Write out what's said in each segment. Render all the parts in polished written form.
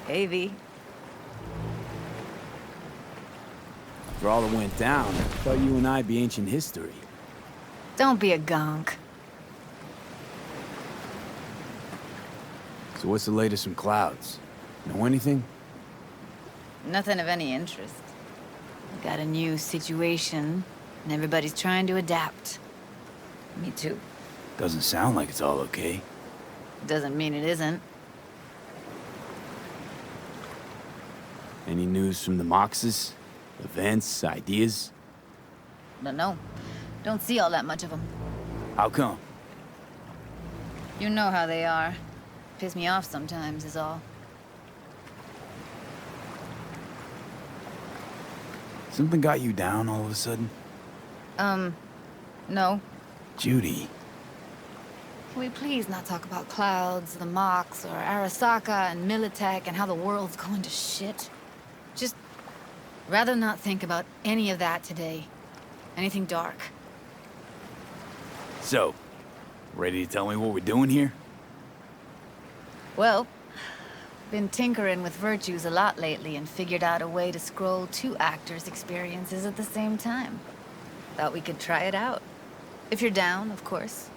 Hey, V. After all that went down, I thought you and I'd be ancient history. Don't be a gonk. So what's the latest from Clouds? Know anything? Nothing of any interest. Got a new situation, and everybody's trying to adapt. Me too. Doesn't sound like it's all okay. Doesn't mean it isn't. Any news from the Moxes? Events, ideas? No. Don't see all that much of them. How come? You know how they are. Piss me off sometimes, is all. Something got you down all of a sudden? No. Judy. Can we please not talk about Clouds, the Mox, or Arasaka and Militech and how the world's going to shit? Just rather not think about any of that today. Anything dark. So, ready to tell me what we're doing here? Well, been tinkering with virtues a lot lately and figured out a way to scroll 2 actors' experiences at the same time. Thought we could try it out. If you're down, of course.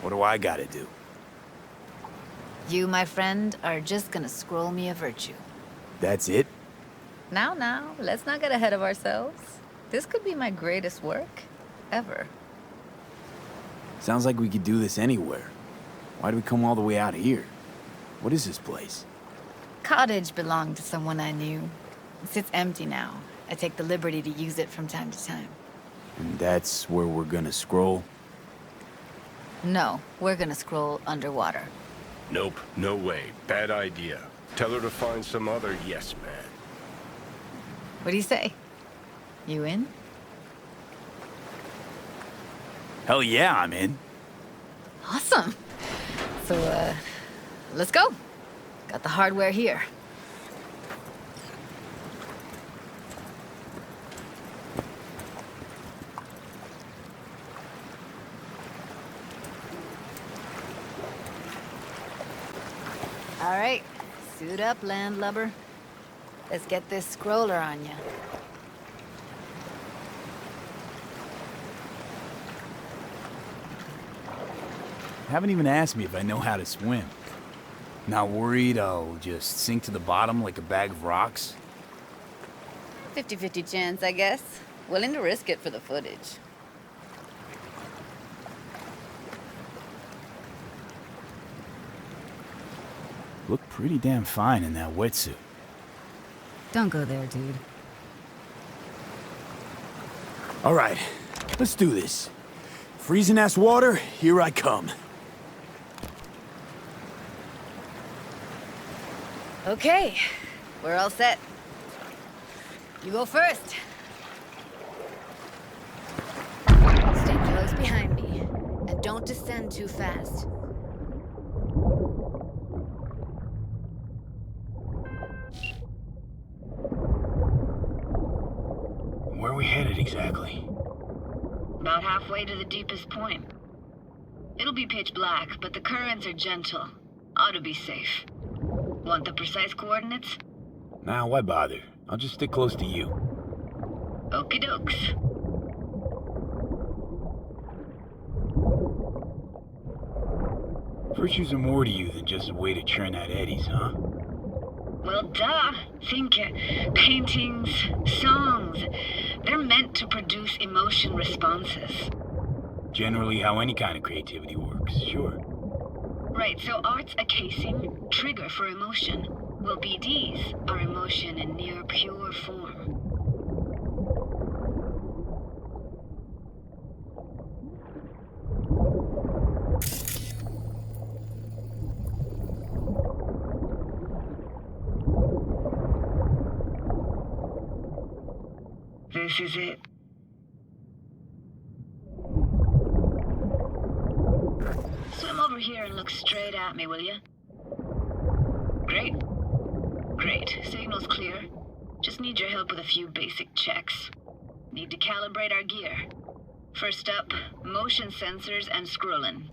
What do I gotta do? You, my friend, are just gonna scroll me a virtue. That's it? Now, let's not get ahead of ourselves. This could be my greatest work ever. Sounds like we could do this anywhere. Why do we come all the way out here? What is this place? Cottage belonged to someone I knew. It sits empty now. I take the liberty to use it from time to time. And that's where we're gonna scroll? No, we're gonna scroll underwater. Nope, no way. Bad idea. Tell her to find some other yes man. What do you say? You in? Hell yeah, I'm in. Awesome. So, let's go. Got the hardware here. All right, suit up, landlubber. Let's get this scroller on ya. Haven't even asked me if I know how to swim. Not worried I'll just sink to the bottom like a bag of rocks? 50-50 chance, I guess. Willing to risk it for the footage. Look pretty damn fine in that wetsuit. Don't go there, dude. All right, let's do this. Freezing-ass water, here I come. Okay, we're all set. You go first. Stay close behind me, and don't descend too fast. Where are we headed exactly? About halfway to the deepest point. It'll be pitch black, but the currents are gentle. Ought to be safe. Want the precise coordinates? Nah, why bother? I'll just stick close to you. Okie dokes. Virtues are more to you than just a way to churn out eddies, huh? Well, duh. Think paintings, songs. They're meant to produce emotion responses. Generally how any kind of creativity works, sure. Right, so art's a casing, trigger for emotion. Well, BDs are emotion in near pure form. This is it. Swim over here and look straight at me, will you? Great. Great. Signal's clear. Just need your help with a few basic checks. Need to calibrate our gear. First up, motion sensors and scrolling.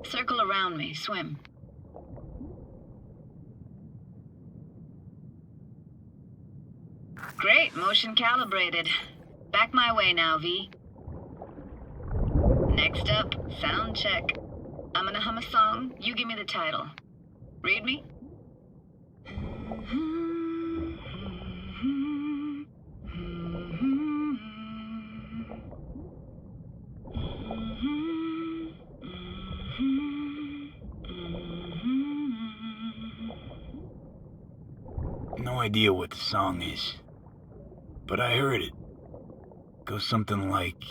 Circle around me. Swim. Great. Motion calibrated. Back my way now, V. Next up, sound check. I'm gonna hum a song. You give me the title. Read me? No idea what the song is, but I heard it. Goes something like...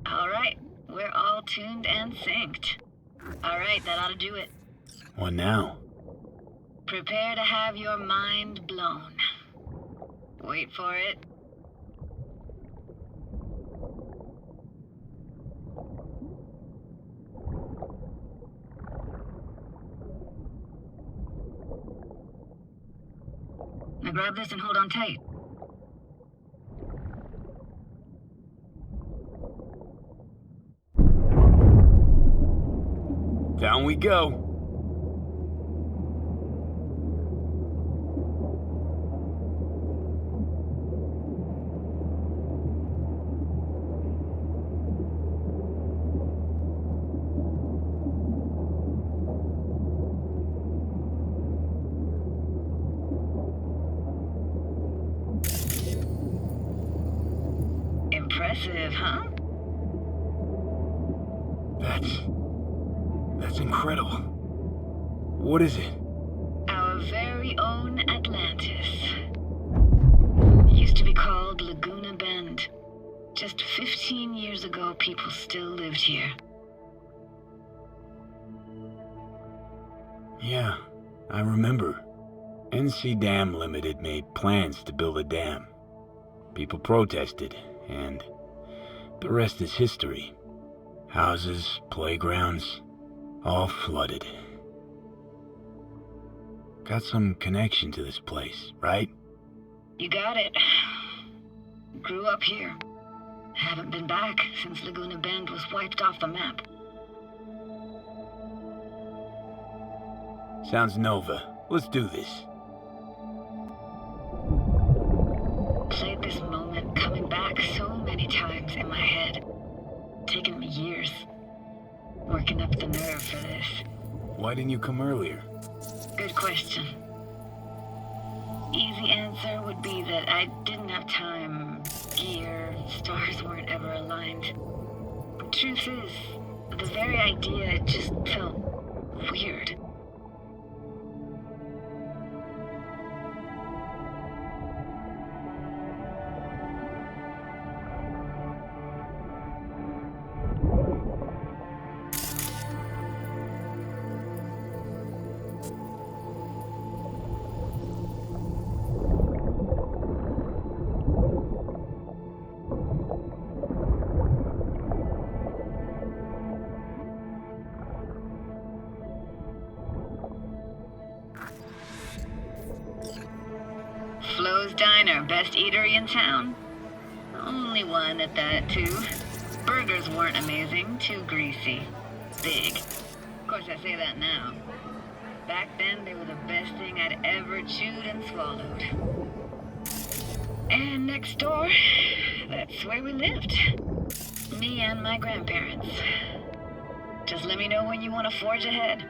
All right, we're all tuned and synced. All right, that ought to do it. What now? Prepare to have your mind blown. Wait for it. Now grab this and hold on tight. Down we go. Impressive, huh? That's incredible. What is it? Our very own Atlantis. Used to be called Laguna Bend. Just 15 years ago, people still lived here. Yeah, I remember. NC Dam Limited made plans to build a dam. People protested, and the rest is history. Houses, playgrounds, all flooded. Got some connection to this place, right? You got it. Grew up here. Haven't been back since Laguna Bend was wiped off the map. Sounds Nova. Let's do this. Played this moment coming back so many times in my head. Taken me years. Working up the nerve for this. Why didn't you come earlier? Good question. Easy answer would be that I didn't have time, gear, stars weren't ever aligned. Truth is, the very idea, it just felt weird. Flo's Diner, best eatery in town. Only one at that, too. Burgers weren't amazing, too greasy. Big. Of course, I say that now. Back then, they were the best thing I'd ever chewed and swallowed. And next door, that's where we lived. Me and my grandparents. Just let me know when you want to forge ahead.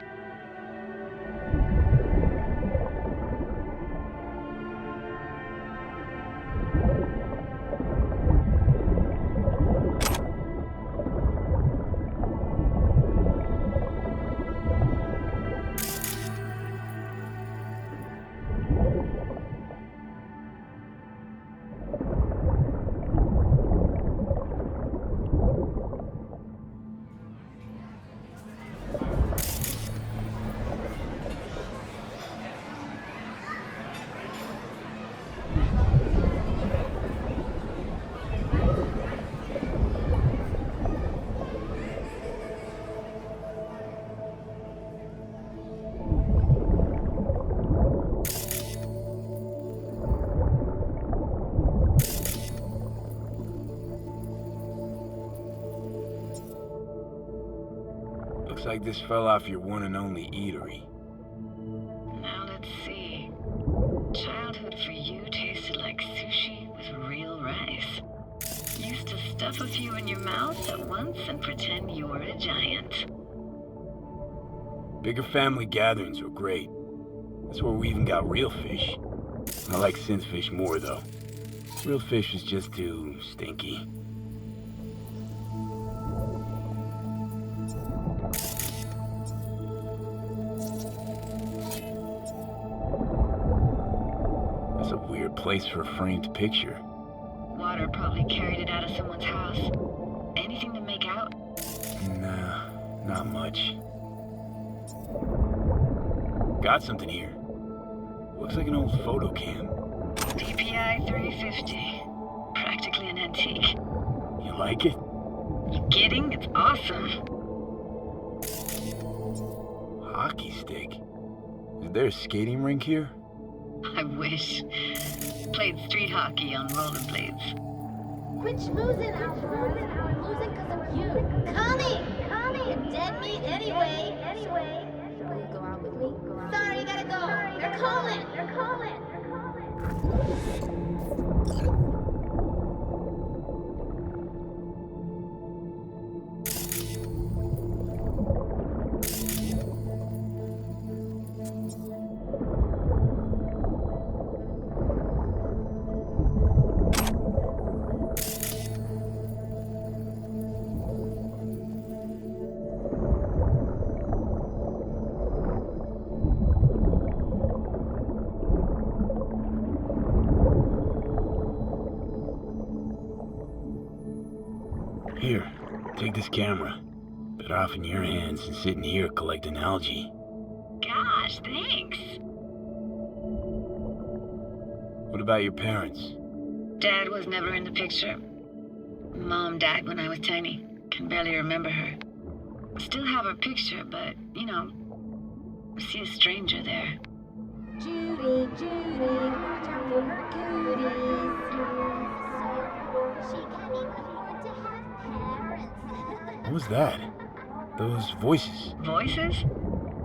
Looks like this fell off your one and only eatery. Now let's see. Childhood for you tasted like sushi with real rice. Used to stuff a few in your mouth at once and pretend you were a giant. Bigger family gatherings were great. That's where we even got real fish. I like synth fish more, though. Real fish is just too stinky. That's a weird place for a framed picture. Water probably carried it out of someone's house. Anything to make out? Nah, not much. Got something here. Looks like an old photo cam. DPI 350. Practically an antique. You like it? You kidding? It's awesome. Hockey stick. Is there a skating rink here? I wish. Played street hockey on rollerblades. Quit schmoozing, Alfred. We're losing because of you. Connie! You're dead meat anyway. Will you go out with me? Sorry, you gotta go. They're calling. take this camera. Better off in your hands than sitting here collecting algae. Gosh, thanks. What about your parents? Dad was never in the picture. Mom died when I was tiny. Can barely remember her. Still have her picture, but, you know, I see a stranger there. Judy, watch out for her cooties. She can't even afford to have parents. What was that? Those voices. Voices?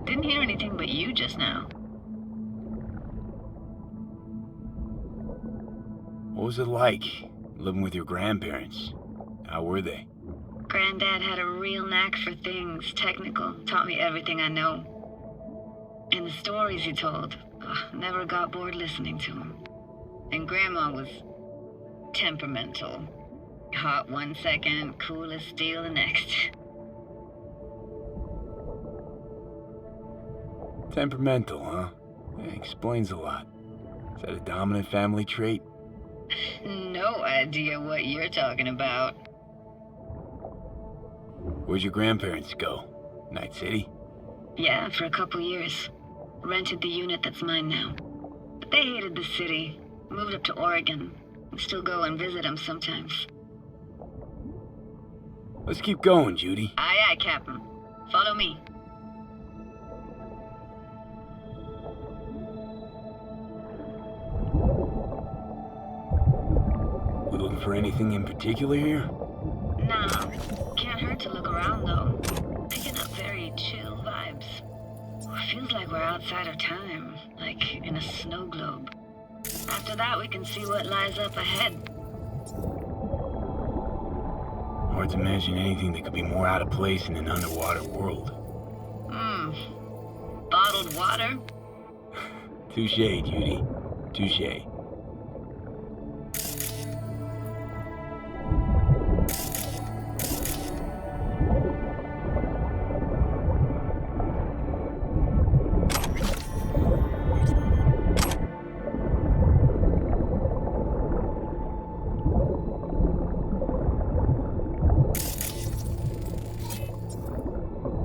Didn't hear anything but you just now. What was it like, living with your grandparents? How were they? Granddad had a real knack for things technical, taught me everything I know. And the stories he told, never got bored listening to him. And Grandma was temperamental. Hot one second, cool as steel the next. Temperamental, huh? Yeah, explains a lot. Is that a dominant family trait? No idea what you're talking about. Where'd your grandparents go? Night City? Yeah, for a couple years. Rented the unit that's mine now. But they hated the city. Moved up to Oregon. And still go and visit them sometimes. Let's keep going, Judy. Aye, aye, Captain. Follow me. We looking for anything in particular here? Nah, can't hurt to look around though. Picking up very chill vibes. Feels like we're outside of time, like in a snow globe. After that, we can see what lies up ahead. Hard to imagine anything that could be more out of place in an underwater world. Bottled water? Touche, Judy. Touche.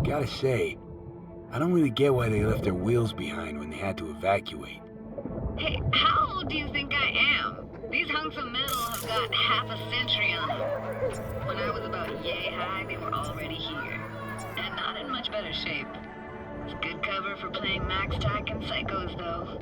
Gotta say, I don't really get why they left their wheels behind when they had to evacuate. Hey, how old do you think I am? These hunks of metal have got half a century on them. When I was about yay high, they were already here. And not in much better shape. It's good cover for playing Max Tack and Psychos, though.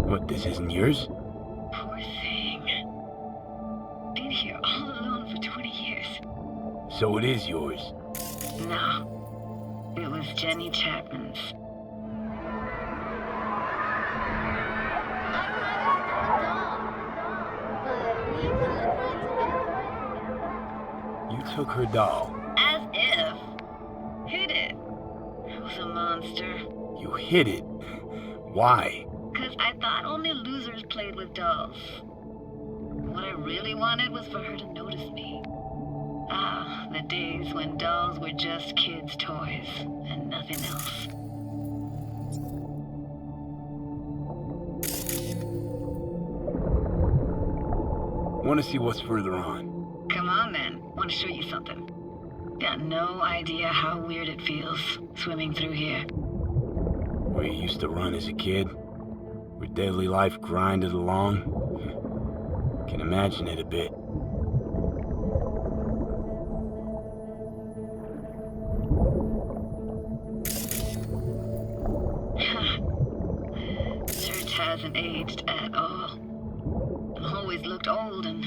What, this isn't yours? Poor thing. Been here all alone for 20 years. So it is yours. No. It was Jenny Chapman's. took her doll. As if. Hid it. I was a monster. You hid it. Why? 'Cause I thought only losers played with dolls. What I really wanted was for her to notice me. Ah, the days when dolls were just kids' toys and nothing else. Want to see what's further on? Come on then, want to show you something. Got no idea how weird it feels swimming through here. Where you used to run as a kid? Where daily life grinded along? Can imagine it a bit. Church hasn't aged at all. Always looked old and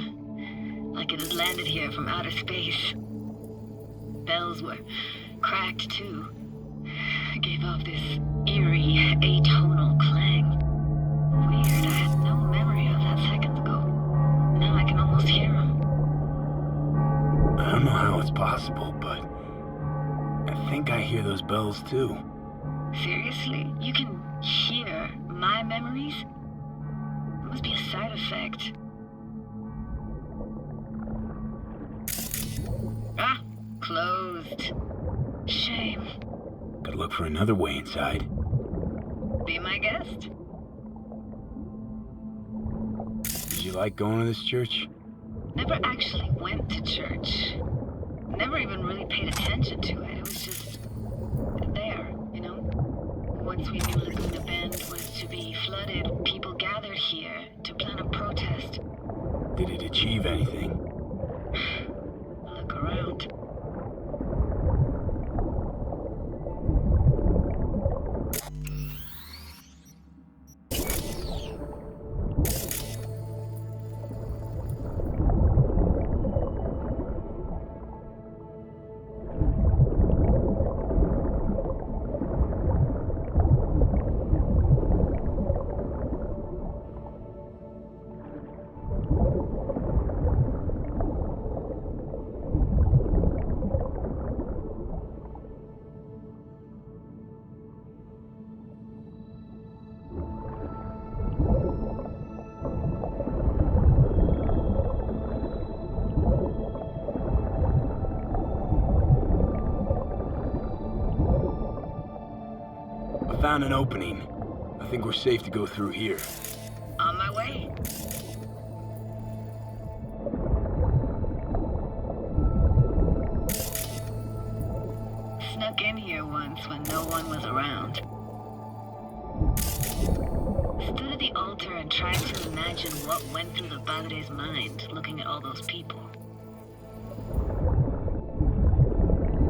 like it had landed here from outer space. Bells were cracked too. Gave off this eerie, atonal clang. Weird, I had no memory of that seconds ago. Now I can almost hear them. I don't know how it's possible, but I think I hear those bells too. Seriously? You can hear my memories? It must be a side effect. Ah, closed. Shame. Gotta look for another way inside. Be my guest. Did you like going to this church? Never actually went to church. Never even really paid attention to it. It was just there, you know? Once we knew Laguna Bend was to be flooded, people gathered here to plan a protest. Did it achieve anything? Look around. Found an opening. I think we're safe to go through here. On my way. Snuck in here once when no one was around. Stood at the altar and tried to imagine what went through the padre's mind looking at all those people.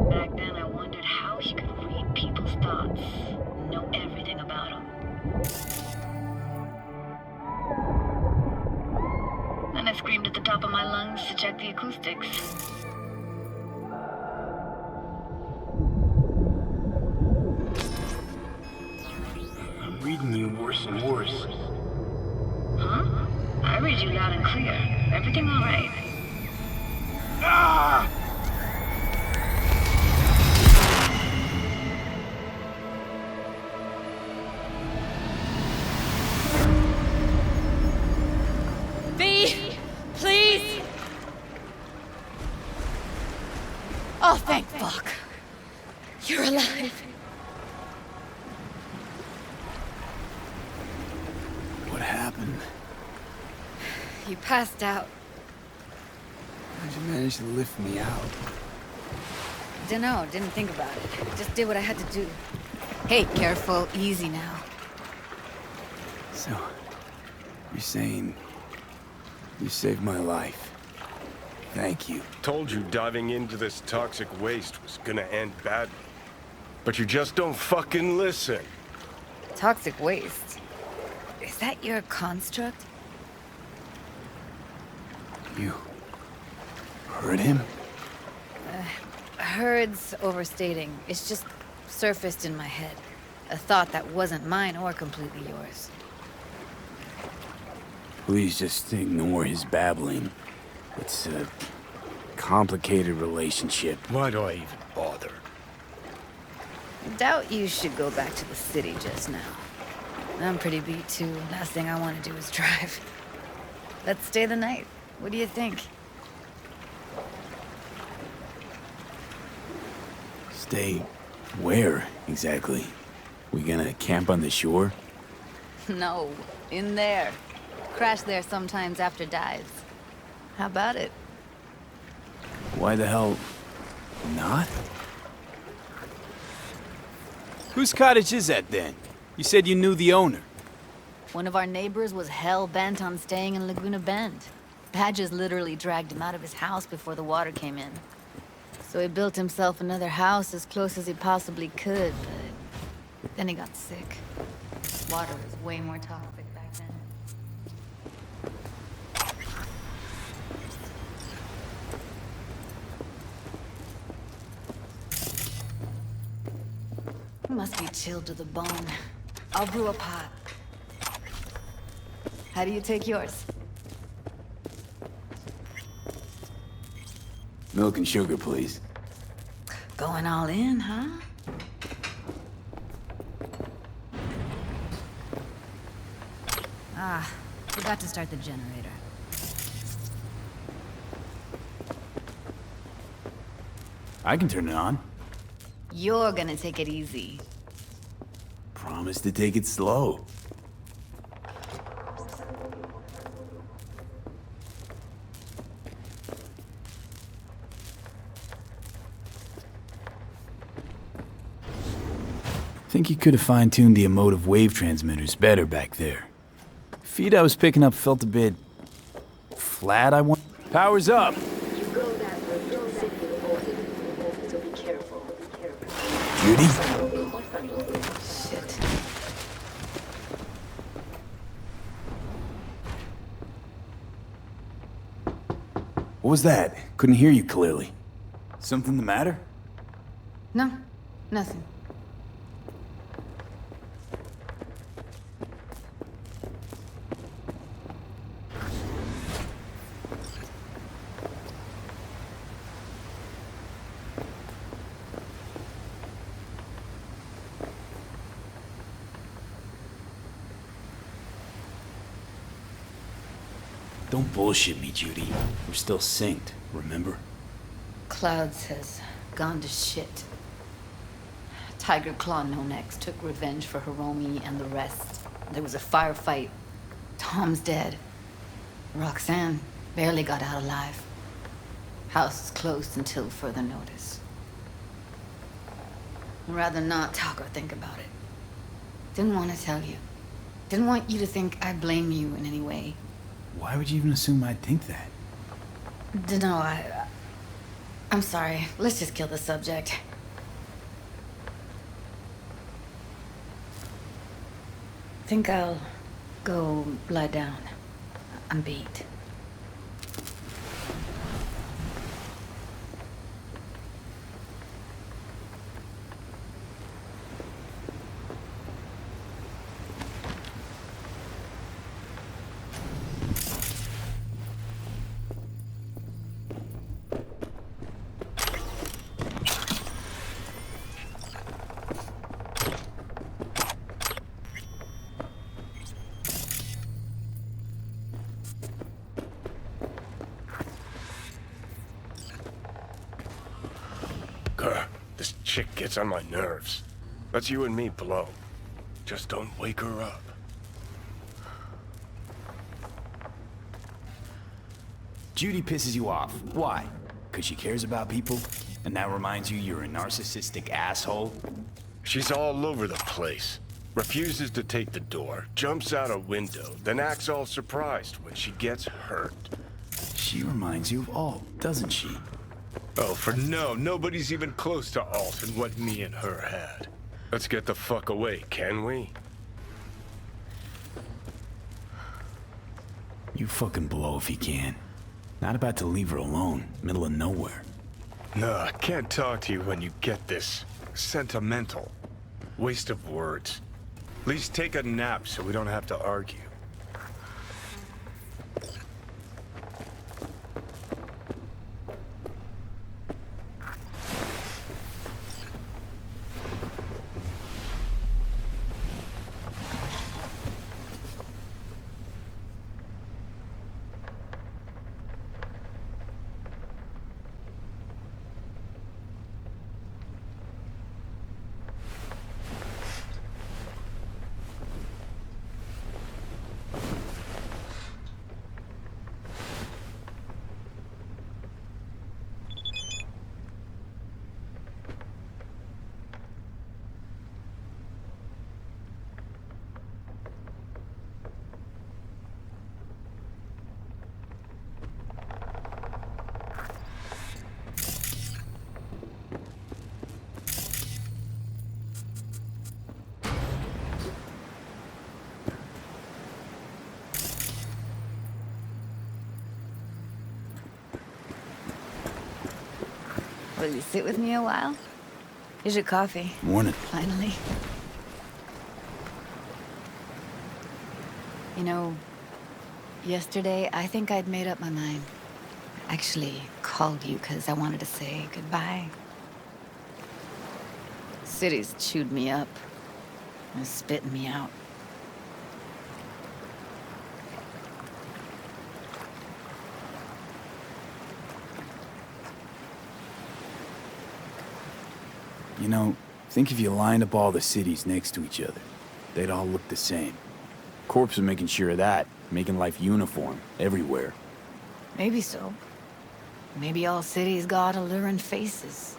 Back then I wondered how he could read people's thoughts. Know everything about him. Then I screamed at the top of my lungs to check the acoustics. I'm reading you worse and worse. Huh? I read you loud and clear. Everything all right? Ah! Please! Oh, thank fuck. You're alive. What happened? You passed out. How'd you manage to lift me out? Dunno, didn't think about it. Just did what I had to do. Hey, careful, easy now. So, you're saying you saved my life. Thank you. Told you diving into this toxic waste was gonna end badly. But you just don't fucking listen. Toxic waste. Is that your construct? You heard him? Heard's overstating. It's just surfaced in my head. A thought that wasn't mine or completely yours. Please just ignore his babbling. It's complicated relationship. Why do I even bother? Doubt you should go back to the city just now. I'm pretty beat too. Last thing I want to do is drive. Let's stay the night. What do you think? Stay where, exactly? We gonna camp on the shore? No, in there. Crash there sometimes after dives. How about it? Why the hell not? Whose cottage is that then? You said you knew the owner. One of our neighbors was hell-bent on staying in Laguna Bend. Badges literally dragged him out of his house before the water came in. So he built himself another house as close as he possibly could, but then he got sick. Water was way more toxic back then. He must be chilled to the bone. I'll brew a pot. How do you take yours? Milk and sugar, please. Going all in, huh? Ah, forgot to start the generator. I can turn it on. You're gonna take it easy. Promise to take it slow. Think you could have fine-tuned the emotive wave transmitters better back there. Feed I was picking up felt a bit flat, I want. Power's up. You go that way to the city reported, so be careful. Judy? Shit. What was that? Couldn't hear you clearly. Something the matter? No, nothing. Don't bullshit me, Judy. We're still synced, remember? Clouds has gone to shit. Tiger Claw No Next took revenge for Hiromi and the rest. There was a firefight. Tom's dead. Roxanne barely got out alive. House is closed until further notice. I'd rather not talk or think about it. Didn't want to tell you. Didn't want you to think I blame you in any way. Why would you even assume I'd think that? Dunno, I'm sorry. Let's just kill the subject. Think I'll go lie down. I'm beat. This chick gets on my nerves. Let's you and me blow. Just don't wake her up. Judy pisses you off. Why? Because she cares about people? And that reminds you you're a narcissistic asshole? She's all over the place. Refuses to take the door, jumps out a window, then acts all surprised when she gets hurt. She reminds you of Alt, doesn't she? Oh, for no, nobody's even close to Alt and what me and her had. Let's get the fuck away, can we? You fucking blow if you can. Not about to leave her alone, middle of nowhere. No, I can't talk to you when you get this sentimental. Waste of words. At least take a nap so we don't have to argue. Will you sit with me a while? Here's your coffee. Morning. Finally. You know, yesterday I think I'd made up my mind. I actually called you because I wanted to say goodbye. City's chewed me up. And spitting me out. You know, think if you lined up all the cities next to each other, they'd all look the same. Corp's are making sure of that, making life uniform everywhere. Maybe so. Maybe all cities got alluring faces.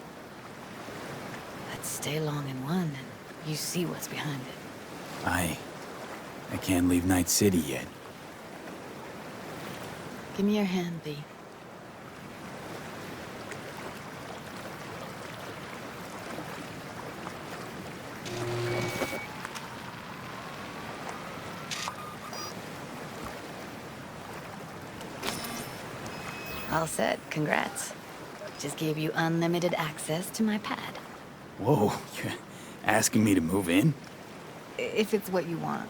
Let's stay long in one and you see what's behind it. I can't leave Night City yet. Give me your hand, V. All set. Congrats. Just gave you unlimited access to my pad. Whoa, you're asking me to move in? If it's what you want.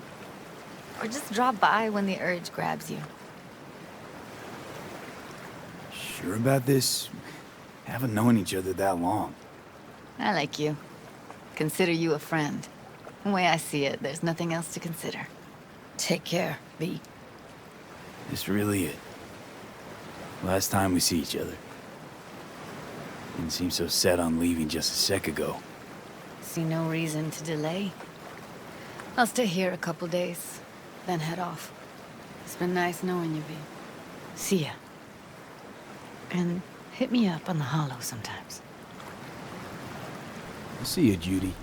Or just drop by when the urge grabs you. Sure about this? Haven't known each other that long. I like you. Consider you a friend. The way I see it, there's nothing else to consider. Take care, V. This really it. Last time we see each other. Didn't seem so set on leaving just a sec ago. See no reason to delay. I'll stay here a couple days, then head off. It's been nice knowing you, V. See ya. And hit me up on the holo sometimes. I'll see you, Judy.